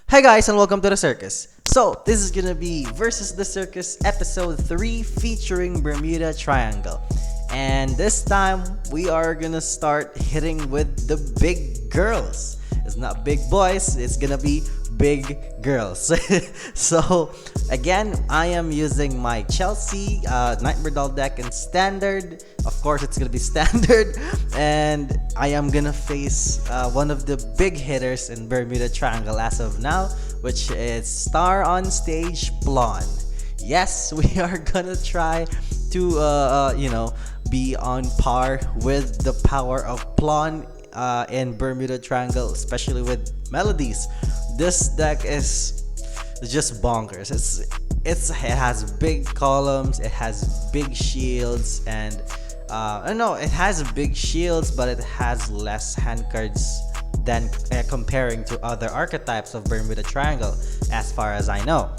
Hi guys and welcome to the Circus. So this is gonna be Versus the Circus episode 3 featuring Bermuda Triangle. And this time we are gonna start hitting with the big girls. It's not big boys, it's gonna be big girls. So again, I am using my Chelsea Nightmare Doll deck in standard. Of course, it's gonna be standard, and I am gonna face one of the big hitters in Bermuda Triangle as of now, which is Star on Stage Plon. Yes, we are gonna try to be on par with the power of Plon in Bermuda Triangle, especially with melodies. This deck is just bonkers. It has big columns, it has big shields, and no, it has big shields, but it has less hand cards than comparing to other archetypes of Bermuda Triangle, as far as I know.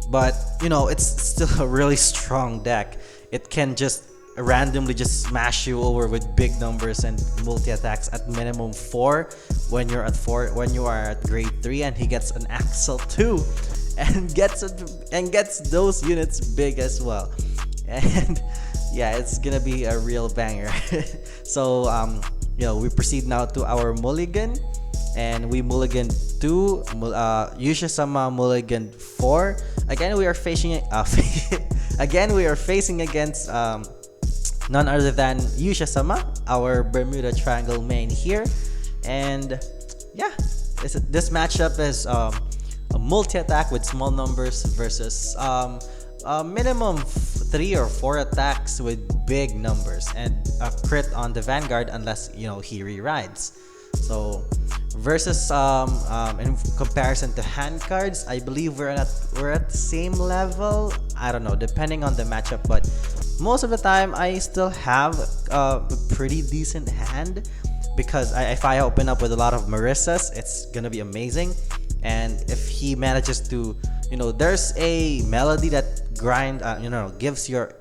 But it's still a really strong deck. It can just randomly just smash you over with big numbers and multi attacks at minimum 4 when you are at grade 3, and he gets an Axel 2 and gets those units big as well. And yeah, it's gonna be a real banger. So we proceed now to our mulligan, and we mulligan 2, Yuusha-sama mulligan 4. Again we are facing against none other than Yuusha-sama, our Bermuda Triangle main here. And yeah, this matchup is a multi-attack with small numbers versus minimum 3 or 4 attacks with big numbers, and a crit on the Vanguard unless he re-rides. So versus in comparison to hand cards, I believe we're at the same level. I don't know, depending on the matchup, but most of the time I still have a pretty decent hand, because if I open up with a lot of Marissas, it's gonna be amazing. And if he manages to, there's a melody that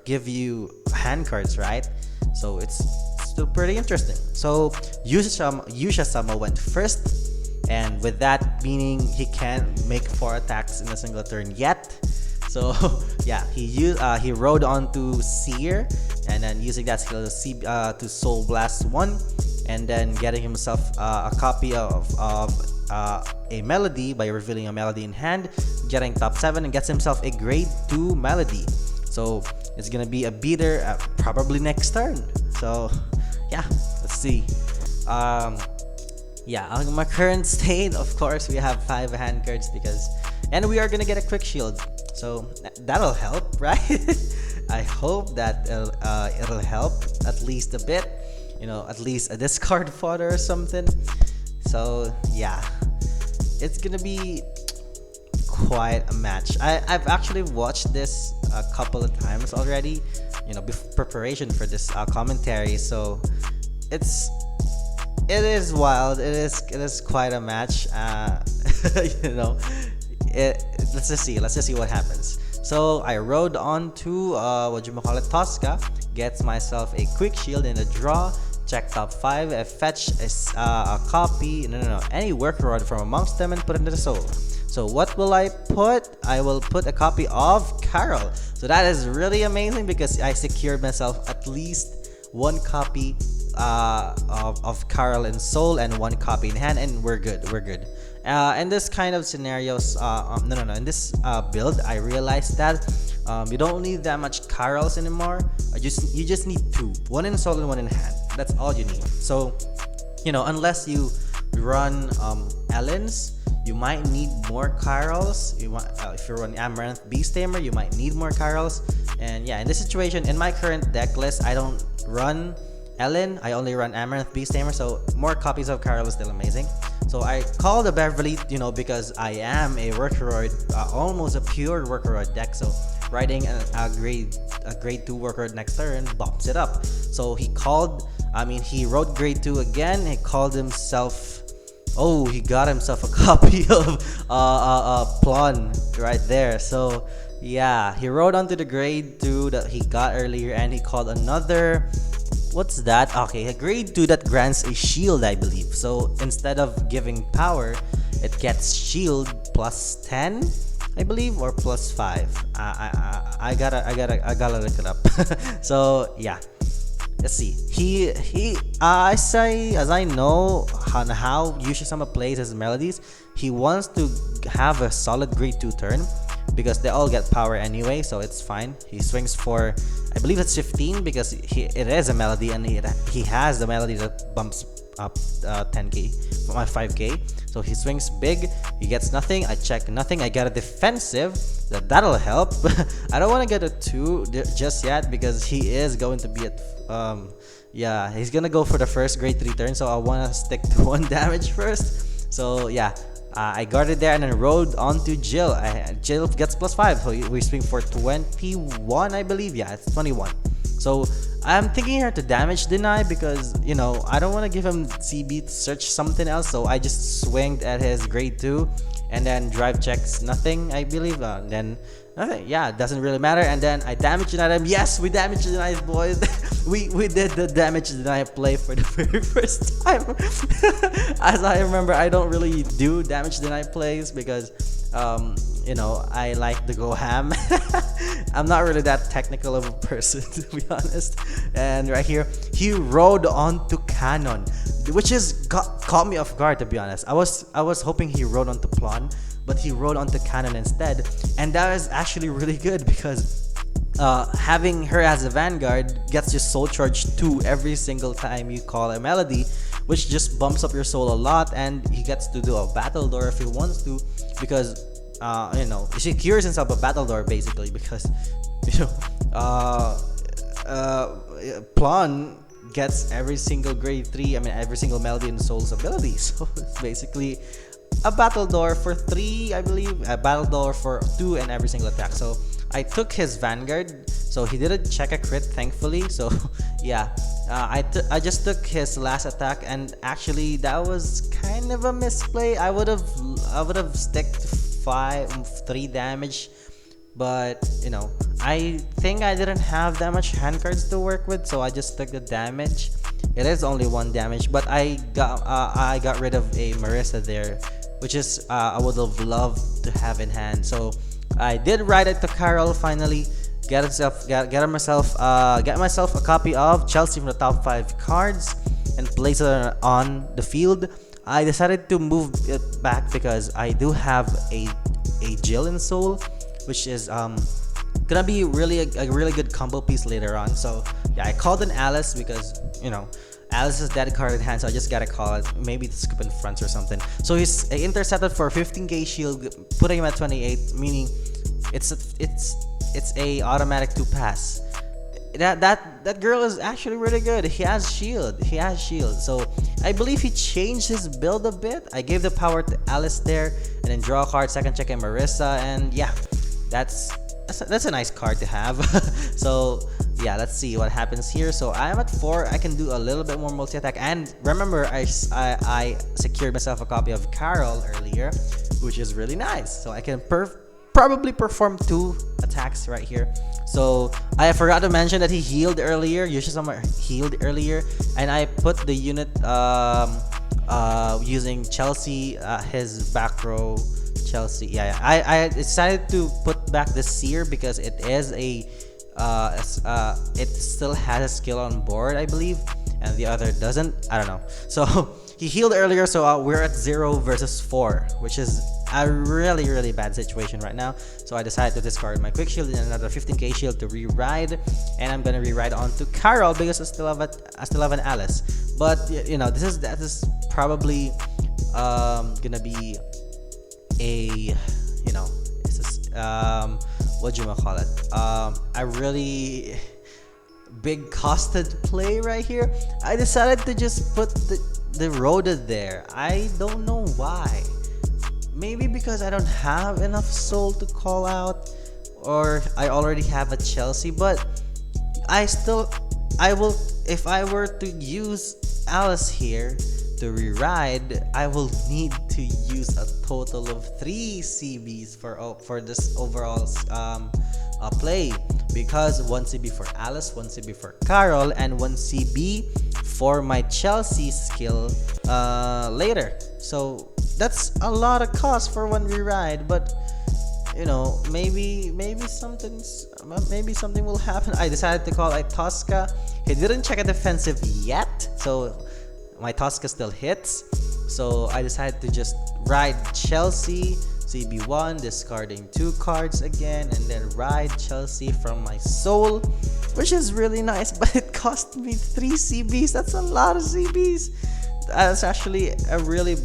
give you hand cards, right? So it's still pretty interesting. So Yuusha-sama went first, and with that meaning he can't make 4 attacks in a single turn yet. So yeah, he rode on to Seer, and then using that skill to Soul Blast 1, and then getting himself a copy of a melody by revealing a melody in hand, getting top 7, and gets himself a grade 2 melody. So it's gonna be a beater probably next turn. So yeah, let's see. On my current state, of course, we have 5 hand cards and we are gonna get a quick shield. So that'll help, right? I hope that it'll help at least a bit. At least a discard fodder or something. So yeah, it's gonna be quite a match. I've actually watched this a couple of times already, preparation for this commentary. So it is wild. It is quite a match. Let's just see what happens. So I rode on to Tosca, gets myself a quick shield in a draw, check top 5, I fetch a copy, any worker rod from amongst them and put it into the soul. So what will I put? I will put a copy of Carroll. So that is really amazing, because I secured myself at least 1 copy of Carroll in soul and 1 copy in hand, and we're good. In this kind of scenarios, in this build, I realized that you don't need that much Carrolls anymore. You just need 2, 1 in soul and 1 in hand. That's all you need. So unless you run Ellens, you might need more Carrolls. If you run Amaranth Beast Tamer, you might need more Carrolls. And yeah, in this situation, in my current deck list, I don't run Ellen, I only run Amaranth Beast Tamer, so more copies of Carroll is still amazing. So I call the Beverly, because I am a Workeroid, almost a pure Workeroid deck. So riding a grade 2 Workeroid next turn bumps it up. So he rode grade 2 again. He called himself. Oh, he got himself a copy of Plon right there. So yeah, he rode onto the grade 2 that he got earlier, and he called another. What's that? Okay, a grade 2 that grants a shield, I believe. So instead of giving power, it gets shield plus 10, I believe, or plus 5. I gotta look it up. So yeah, let's see. As I know how Yuusha-sama plays his melodies, he wants to have a solid grade 2 turn because they all get power anyway, so it's fine. He swings for, I believe it's 15 because it is a melody, and he has the melody that bumps up 10k, 5k. So he swings big, he gets nothing, I check nothing, I get a defensive, that'll help. I don't want to get a 2 just yet because he is going to be at yeah, he's gonna go for the first grade 3 turn, so I want to stick to 1 damage first. So yeah, I guarded there and then rode onto Jill. Jill gets plus 5, so we swing for 21, I believe. Yeah, it's 21. So I'm thinking here to damage deny because, you know, I don't want to give him CB to search something else. So I just swinged at his grade 2 and then drive checks nothing, I believe. Then nothing. Yeah, it doesn't really matter. And then I damage denied him. Yes, we damage denied, boys. we did the damage deny play for the very first time. As I remember, I don't really do damage deny plays because you know, I like to go ham. I'm not really that technical of a person, to be honest. And right here, he rode onto Cannon, which is caught me off guard, to be honest. I was hoping he rode onto Plon, but he rode onto Cannon instead, and that is actually really good because having her as a vanguard gets you soul charge 2 every single time you call a melody, which just bumps up your soul a lot, and he gets to do a battle door if he wants to, because you know, he secures himself a battle door basically because, you know, Plon gets every single grade 3, I mean every single melody in soul's ability, so it's basically a battle door for 3, I believe, a battle door for 2 and every single attack. So I took his vanguard, so he didn't check a crit, thankfully. So yeah, I just took his last attack, and actually that was kind of a misplay. I would have sticked 3 damage, but you know, I think I didn't have that much hand cards to work with, so I just took the damage. It is only 1 damage, but I got rid of a Marissa there, which is I would have loved to have in hand. So I did ride it to Carroll finally, get myself a copy of Chelsea from the top 5 cards and place it on the field. I decided to move it back because I do have a Jill in Soul, which is gonna be really a really good combo piece later on. So yeah, I called an Alice because, you know, Alice is dead card in hand, so I just gotta call it. Maybe to scoop in fronts or something. So he's intercepted for 15k shield, putting him at 28, meaning it's a automatic 2 pass. That girl is actually really good. He has shield. So I believe he changed his build a bit. I gave the power to Alice there, and then draw a card, second check in Marissa, and yeah, that's a nice card to have. So yeah, let's see what happens here. So I'm at 4. I can do a little bit more multi-attack, and remember I secured myself a copy of Carroll earlier, which is really nice. So I can probably perform 2 attacks right here. So I forgot to mention that he healed earlier. Yuusha-sama healed earlier, and I put the unit using Chelsea, his back row Chelsea. Yeah, I decided to put back the Seer because it is it still has a skill on board, I believe, and the other doesn't. I don't know. So he healed earlier, so we're at 0 versus 4, which is a really bad situation right now. So I decided to discard my quick shield and another 15k shield to re-ride, and I'm gonna re-ride onto Carroll because I still have an Alice. But you know, that is probably gonna be a, you know, what do you call it, a really big costed play right here. I decided to just put the Rhoda there. I don't know why. Maybe because I don't have enough soul to call out, or I already have a Chelsea. But I will, if I were to use Alice here to re-ride, I will need to use a total of 3 CBs for this overall play, because 1 CB for Alice, 1 CB for Carroll, and 1 CB for my Chelsea skill later. So that's a lot of cost for one rewrite, but you know, maybe something will happen. I decided to call a Tosca. He didn't check a defensive yet, so my Tosca still hits. So I decided to just ride Chelsea CB1, discarding 2 cards again, and then ride Chelsea from my soul, which is really nice, but it cost me 3 CBs. That's a lot of CBs. That's actually a really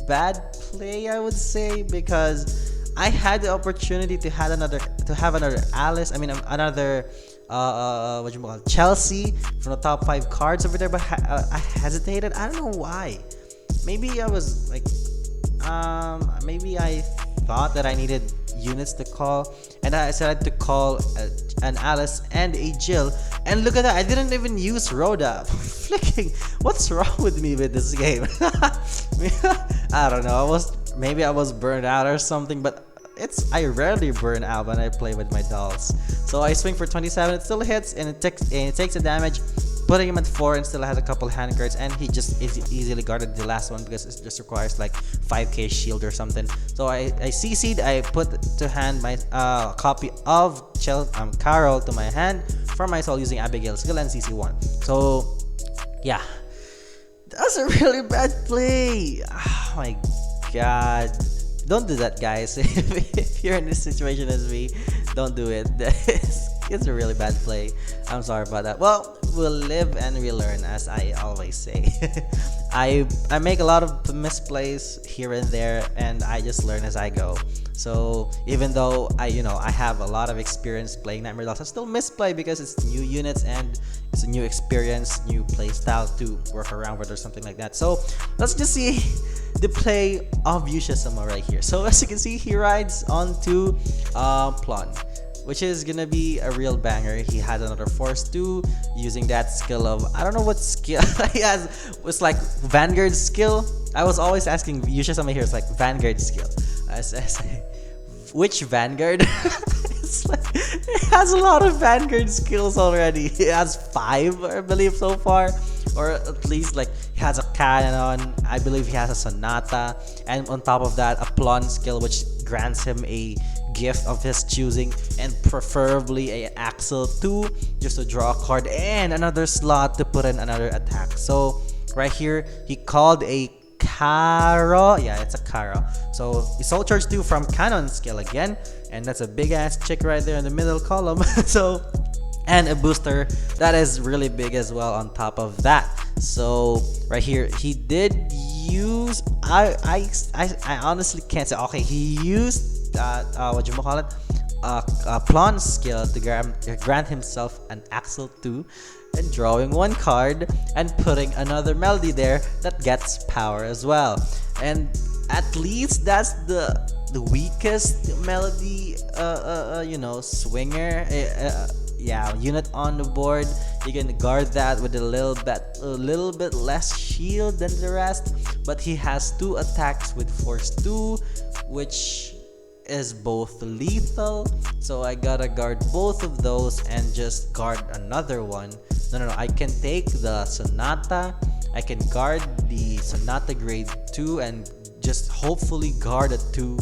bad play, I would say, because I had the opportunity to have another Alice. I mean, another what you call it, Chelsea from the top 5 cards over there, but I hesitated. I don't know why. Maybe I was like, maybe I thought that I needed units to call, and I decided to call an Alice and a Jill. And look at that, I didn't even use Rhoda. Flicking, what's wrong with me with this game? I don't know. Maybe I was burned out or something, but I rarely burn out when I play with my dolls. So I swing for 27. It still hits, and it takes the damage, putting him at 4, and still has a couple hand cards, and he just easily guarded the last one because it just requires like 5k shield or something. So I CC'd. I put to hand my copy of Carroll to my hand for my soul using Abigail's skill and CC1. So yeah, that's a really bad play. Oh my god. Don't do that, guys. If you're in this situation as me, don't do it. It's a really bad play. I'm sorry about that. Well, we'll live and we learn, as I always say. I make a lot of misplays here and there, and I just learn as I go. So even though I have a lot of experience playing Nightmare Dolls, I still misplay because it's new units and it's a new experience, new play style to work around with or something like that. So let's just see the play of Yuusha-sama right here. So as you can see, he rides onto Plon, which is gonna be a real banger. He had another Force 2 using that skill of, I don't know what skill he has. It's like Vanguard skill. I was always asking Yuusha-sama here, it's like Vanguard skill. I say, which Vanguard? It's like, it has a lot of Vanguard skills already. It has 5, I believe, so far. Or at least like he has a cannon, I believe he has a sonata, and on top of that a Plon skill which grants him a gift of his choosing, and preferably a Axle 2 just to draw a card and another slot to put in another attack. So right here he called a Carroll. Yeah, it's a Carroll. So he soul charge 2 from cannon skill again, and that's a big ass chick right there in the middle column. So, and a booster that is really big as well on top of that. So right here he did use, I honestly can't say. Okay, he used what you call it, Plon skill to grant himself an Axle 2 and drawing 1 card and putting another melody there that gets power as well. And at least that's the weakest melody swinger unit on the board. You can guard that with a little bit less shield than the rest, but he has 2 attacks with Force 2, which is both lethal. So I gotta guard both of those and just guard another one. No, I can take the Sonata, I can guard the Sonata grade 2 and just hopefully guard a 2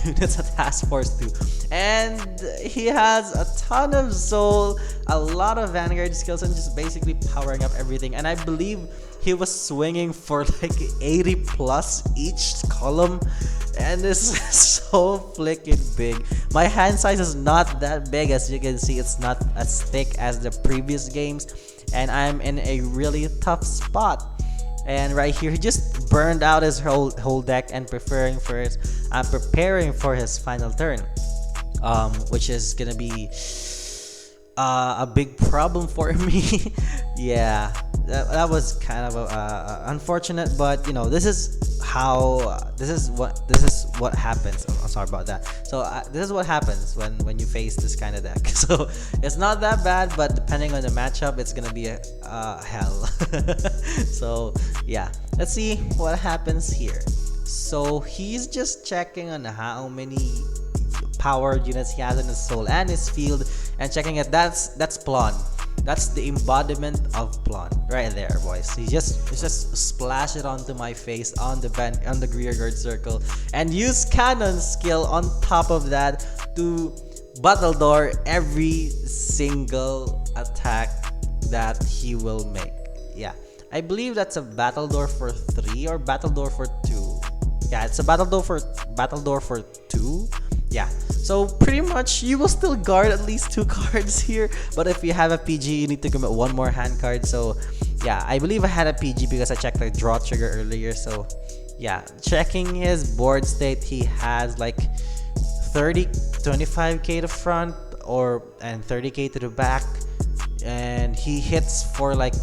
units at Task Force 2. And he has a ton of soul, a lot of Vanguard skills, and just basically powering up everything. And I believe he was swinging for like 80 plus each column, and this is so flicking big. My hand size is not that big, as you can see. It's not as thick as the previous games, and I'm in a really tough spot. And right here he just burned out his whole deck and preparing for his final turn, which is gonna be a big problem for me. Yeah, that was kind of unfortunate, but this is what happens. I'm sorry about that. So this is what happens when you face this kind of deck. So it's not that bad, but depending on the matchup, it's gonna be hell. So yeah, let's see what happens here. So he's just checking on how many power units he has in his soul and his field, and checking it. That's Plon. That's the embodiment of Plon right there, boys. He just splash it onto my face on the rear guard circle and use cannon skill on top of that to battledore every single attack that he will make. Yeah, I believe that's a battledore for 3 or battledore for 2. Yeah, it's a battledore for 2. Yeah, so pretty much you will still guard at least 2 cards here, but if you have a PG, you need to commit 1 more hand card. So yeah, I believe I had a PG because I checked the draw trigger earlier. So yeah, checking his board state, he has like 25k to front and 30k to the back, and he hits for like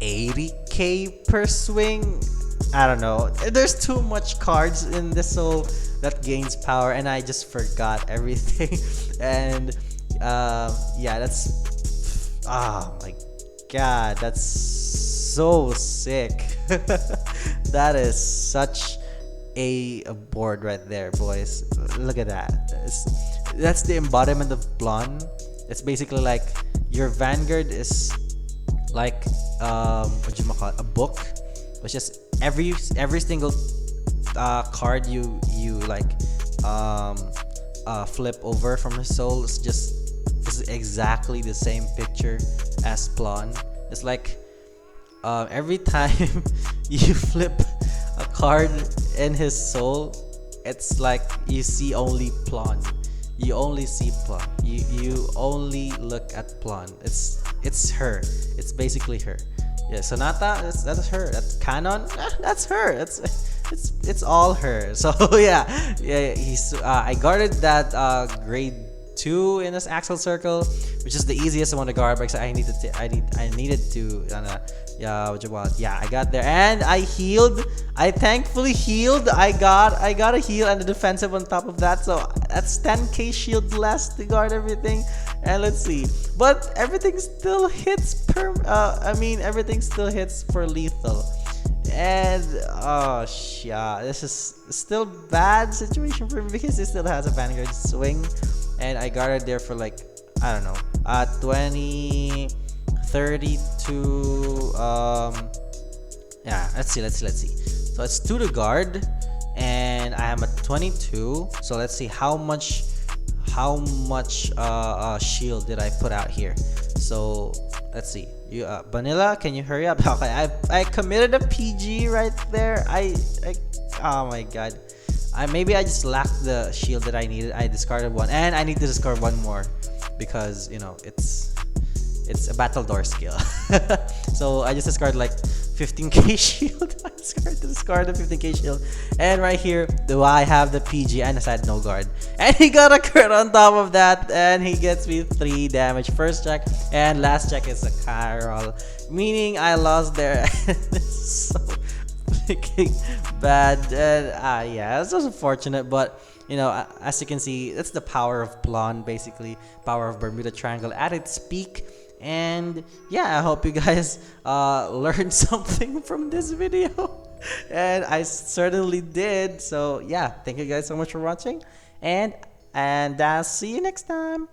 80k per swing. I don't know. There's too much cards in this soul that gains power, and I just forgot everything. And yeah, that's oh my god, that's so sick. That is such a board right there, boys. Look at that. That's the embodiment of Plon. It's basically like your Vanguard is like what you call it, a book, which is every single card you like flip over from his soul is exactly the same picture as Plon. It's like every time you flip a card in his soul, it's like you see only Plon. You only see Plon. You only look at Plon. It's her. It's basically her. Yeah, Sonata, that's her. That's Canon, that's her. It's all her. So yeah, he's I guarded that grade 2 in this Axel circle, which is the easiest one to guard because I needed to yeah, I got there and I healed. I thankfully healed. I got a heal and a defensive on top of that, so that's 10k shield less to guard everything. And let's see, but everything still hits everything still hits for lethal. And oh yeah, this is still bad situation for me because he still has a Vanguard swing, and I guarded there for like, I don't know, 20, 30 to yeah, let's see. So it's 2 to guard, and I am at 22. So let's see how much shield did I put out here. So let's see. You Vanilla, can you hurry up? Okay, I committed a PG right there. I oh my god. Maybe I just lacked the shield that I needed. I discarded 1, and I need to discard 1 more because it's a battledore skill. So I just discarded like 15k shield. I discarded 15k shield, and right here do I have the PG and I said no guard, and he got a crit on top of that, and he gets me 3 damage first check, and last check is a Carroll, meaning I lost there. It's so freaking bad. And yeah, it's just unfortunate, but you know, as you can see, it's the power of Plon, basically power of Bermuda Triangle at its peak. And yeah, I hope you guys learned something from this video, and I certainly did. So yeah, thank you guys so much for watching, and see you next time.